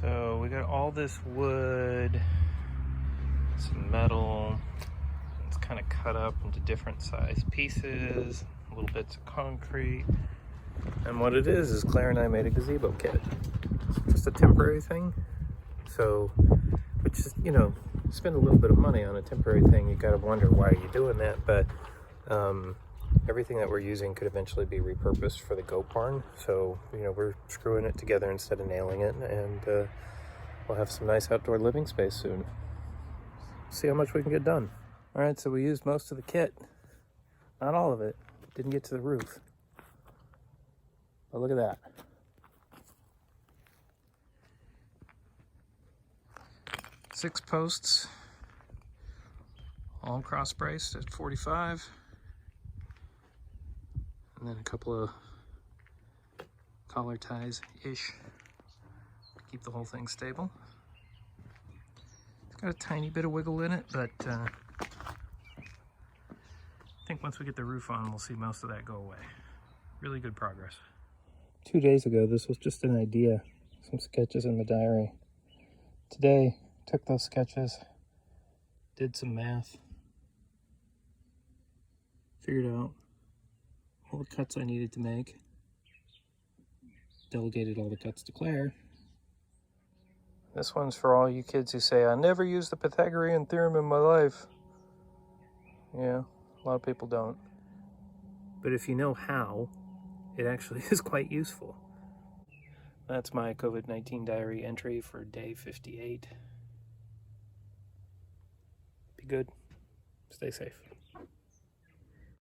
So we got all this wood, some metal. It's kind of cut up into different size pieces, little bits of concrete. And what it is Claire and I made a gazebo kit. Just a temporary thing. So, which is, you know, spend a little bit of money on a temporary thing. You gotta wonder why you're doing that, but everything that we're using could eventually be repurposed for the goat barn. So, you know, we're screwing it together instead of nailing it, and we'll have some nice outdoor living space soon. See how much we can get done. All right, so we used most of the kit. Not all of it. Didn't get to the roof. But look at that. Six posts, all cross braced at 45. And then a couple of collar ties-ish to keep the whole thing stable. It's got a tiny bit of wiggle in it, but I think once we get the roof on, we'll see most of that go away. Really good progress. 2 days ago, this was just an idea, some sketches in the diary. Today, took those sketches, did some math, figured out all the cuts I needed to make, delegated all the cuts to Claire. This one's for all you kids who say, I never used the Pythagorean theorem in my life. Yeah, a lot of people don't. But if you know how, it actually is quite useful. That's my COVID-19 diary entry for day 58. Be good. Stay safe.